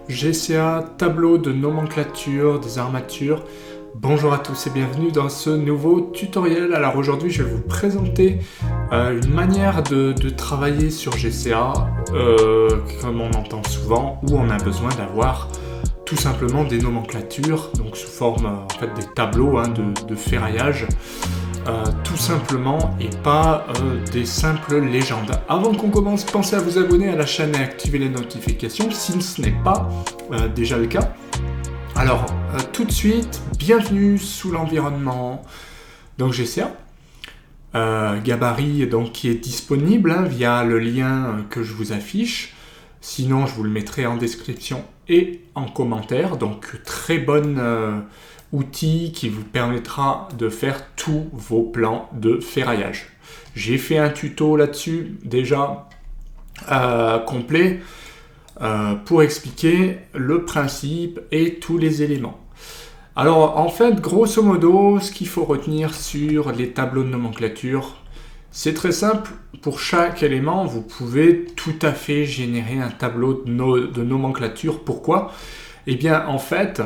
GCA, tableau de nomenclature des armatures. Bonjour à tous et bienvenue dans ce nouveau tutoriel. Alors aujourd'hui je vais vous présenter une manière de travailler sur GCA, comme on entend souvent, où on a besoin d'avoir tout simplement des nomenclatures, donc sous forme en fait des tableaux de ferraillage. Tout simplement et pas des simples légendes. Avant qu'on commence, pensez à vous abonner à la chaîne et activer les notifications si ce n'est pas déjà le cas. Alors tout de suite, bienvenue sous l'environnement donc GCA. Gabarit donc, qui est disponible via le lien que je vous affiche. Sinon, je vous le mettrai en description et en commentaire. Donc très bonne outil qui vous permettra de faire tous vos plans de ferraillage. J'ai fait un tuto là-dessus déjà complet pour expliquer le principe et tous les éléments. Alors en fait, grosso modo, ce qu'il faut retenir sur les tableaux de nomenclature, c'est très simple. Pour chaque élément, vous pouvez tout à fait générer un tableau de nomenclature. Pourquoi ? Eh bien en fait,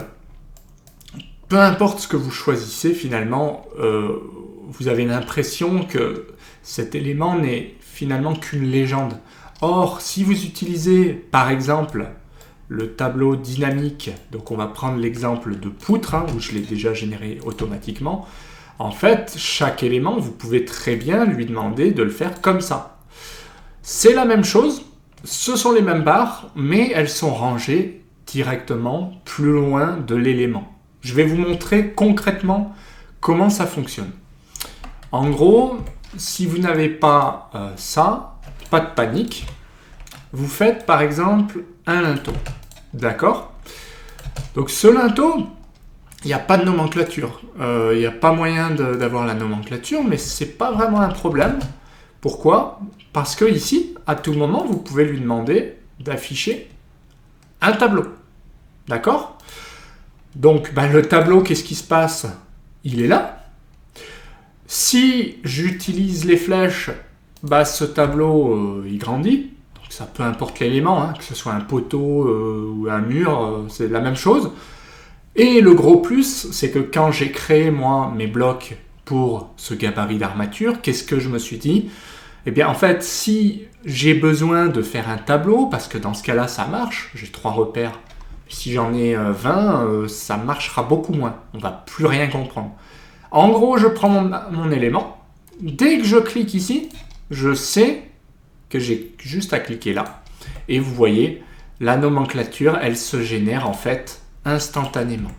peu importe ce que vous choisissez, finalement, vous avez l'impression que cet élément n'est finalement qu'une légende. Or, si vous utilisez, par exemple, le tableau dynamique, donc on va prendre l'exemple de poutre, où je l'ai déjà généré automatiquement, en fait, chaque élément, vous pouvez très bien lui demander de le faire comme ça. C'est la même chose, ce sont les mêmes barres, mais elles sont rangées directement plus loin de l'élément. Je vais vous montrer concrètement comment ça fonctionne. En gros, si vous n'avez pas ça, pas de panique. Vous faites par exemple un linteau. D'accord ? Donc ce linteau, il n'y a pas de nomenclature. Il n'y a pas moyen d'avoir la nomenclature, mais ce n'est pas vraiment un problème. Pourquoi ? Parce que ici, à tout moment, vous pouvez lui demander d'afficher un tableau. D'accord ? Donc, le tableau, qu'est-ce qui se passe ? Il est là. Si j'utilise les flèches, ce tableau, il grandit. Donc, ça peu importe l'élément, que ce soit un poteau ou un mur, c'est la même chose. Et le gros plus, c'est que quand j'ai créé, moi, mes blocs pour ce gabarit d'armature, qu'est-ce que je me suis dit ? Eh bien, en fait, si j'ai besoin de faire un tableau, parce que dans ce cas-là, ça marche, j'ai 3 repères. Si j'en ai 20, ça marchera beaucoup moins. On ne va plus rien comprendre. En gros, je prends mon élément. Dès que je clique ici, je sais que j'ai juste à cliquer là. Et vous voyez, la nomenclature, elle se génère en fait instantanément.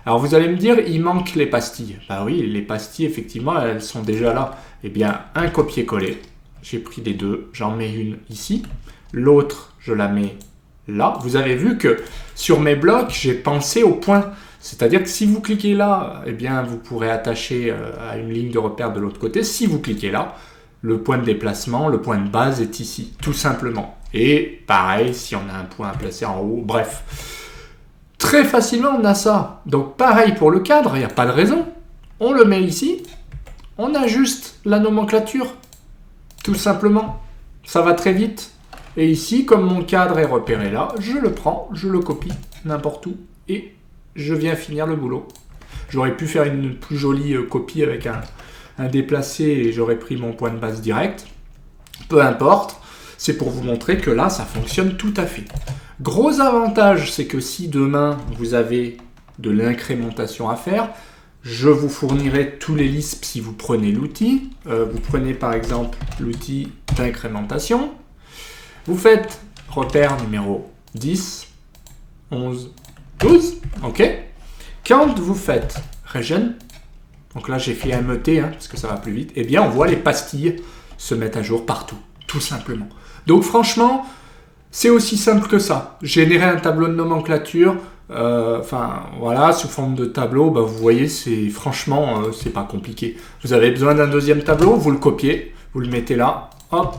Alors vous allez me dire, il manque les pastilles. Oui, les pastilles, effectivement, elles sont déjà là. Eh bien, un copier-coller. J'ai pris les deux. J'en mets une ici. L'autre, je la mets là. Vous avez vu que sur mes blocs, j'ai pensé au point. C'est-à-dire que si vous cliquez là, eh bien, vous pourrez attacher à une ligne de repère de l'autre côté. Si vous cliquez là, le point de déplacement, le point de base est ici, tout simplement. Et pareil, si on a un point à placer en haut, bref. Très facilement, on a ça. Donc pareil pour le cadre, il n'y a pas de raison. On le met ici, on a juste la nomenclature, tout simplement. Ça va très vite. Et ici, comme mon cadre est repéré là, je le prends, je le copie n'importe où et je viens finir le boulot. J'aurais pu faire une plus jolie copie avec un déplacé et j'aurais pris mon point de base direct. Peu importe, c'est pour vous montrer que là, ça fonctionne tout à fait. Gros avantage, c'est que si demain, vous avez de l'incrémentation à faire, je vous fournirai tous les Lisp si vous prenez l'outil. Vous prenez par exemple l'outil d'incrémentation. Vous faites repère numéro 10, 11, 12, ok. Quand vous faites Regen, donc là j'ai fait MET parce que ça va plus vite, eh bien on voit les pastilles se mettre à jour partout, tout simplement. Donc franchement, c'est aussi simple que ça. Générer un tableau de nomenclature, sous forme de tableau, vous voyez, c'est pas compliqué. Vous avez besoin d'un deuxième tableau, vous le copiez, vous le mettez là, hop.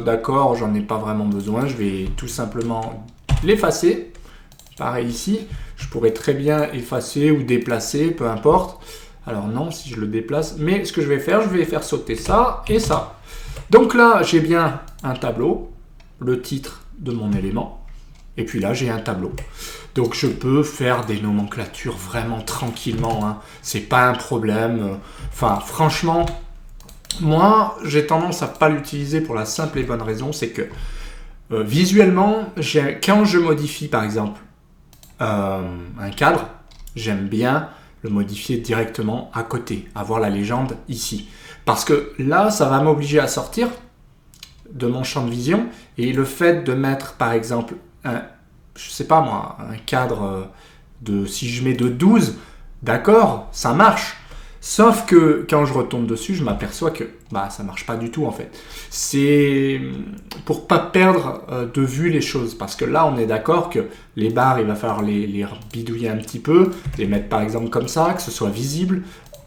D'accord, j'en ai pas vraiment besoin, je vais tout simplement l'effacer. Pareil ici, je pourrais très bien effacer ou déplacer, peu importe. Alors non, si je le déplace, mais ce que je vais faire sauter ça et ça. Donc là, j'ai bien un tableau, le titre de mon élément. Et puis là, j'ai un tableau. Donc je peux faire des nomenclatures vraiment tranquillement, hein. C'est pas un problème. Enfin, franchement, moi, j'ai tendance à pas l'utiliser pour la simple et bonne raison, c'est que visuellement, quand je modifie par exemple un cadre, j'aime bien le modifier directement à côté, avoir la légende ici. Parce que là, ça va m'obliger à sortir de mon champ de vision, et le fait de mettre par exemple je sais pas moi, un cadre si je mets de 12, d'accord, ça marche. Sauf que quand je retombe dessus, je m'aperçois que ça marche pas du tout en fait. C'est pour pas perdre de vue les choses, parce que là on est d'accord que les barres, il va falloir les bidouiller un petit peu, les mettre par exemple comme ça, que ce soit visible.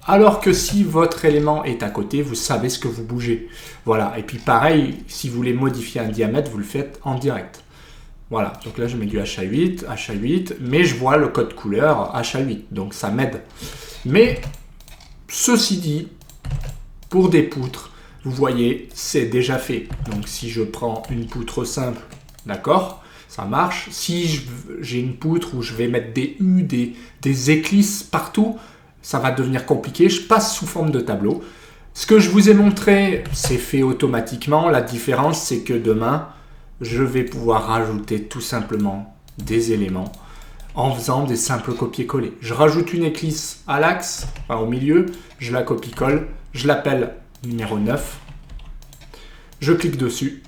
Alors que si votre élément est à côté, vous savez ce que vous bougez. Voilà, et puis pareil, si vous voulez modifier un diamètre, vous le faites en direct. Voilà, donc là je mets du HA8, mais je vois le code couleur HA8, donc ça m'aide. Mais ceci dit, pour des poutres, vous voyez, c'est déjà fait. Donc si je prends une poutre simple, d'accord, ça marche. Si j'ai une poutre où je vais mettre des U, des éclisses partout, ça va devenir compliqué. Je passe sous forme de tableau. Ce que je vous ai montré, c'est fait automatiquement. La différence, c'est que demain, je vais pouvoir rajouter tout simplement des éléments en faisant des simples copier-coller. Je rajoute une éclisse à l'axe, au milieu, je la copie-colle, je l'appelle numéro 9, je clique dessus,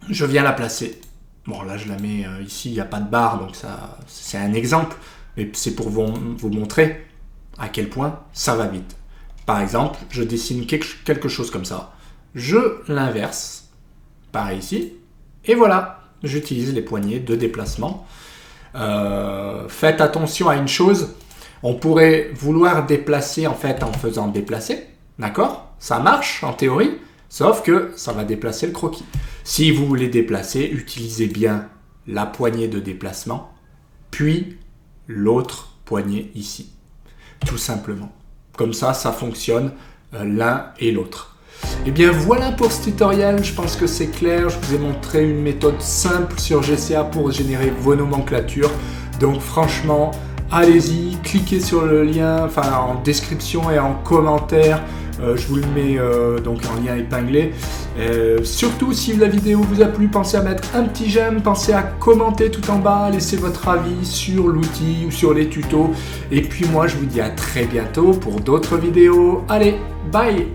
je viens la placer. Bon, là je la mets ici, il n'y a pas de barre, donc ça, c'est un exemple, mais c'est pour vous montrer à quel point ça va vite. Par exemple, je dessine quelque chose comme ça, je l'inverse, pareil ici, et voilà, j'utilise les poignées de déplacement. Faites attention à une chose, on pourrait vouloir déplacer en fait en faisant déplacer, d'accord? Ça marche en théorie, sauf que ça va déplacer le croquis. Si vous voulez déplacer, utilisez bien la poignée de déplacement, puis l'autre poignée ici, tout simplement. Comme ça, ça fonctionne l'un et l'autre. Et bien voilà pour ce tutoriel, je pense que c'est clair, je vous ai montré une méthode simple sur GCA pour générer vos nomenclatures. Donc franchement, allez-y, cliquez sur le lien en description et en commentaire, je vous le mets donc en lien épinglé. Surtout si la vidéo vous a plu, pensez à mettre un petit j'aime, pensez à commenter tout en bas, laissez votre avis sur l'outil ou sur les tutos. Et puis moi je vous dis à très bientôt pour d'autres vidéos. Allez, bye!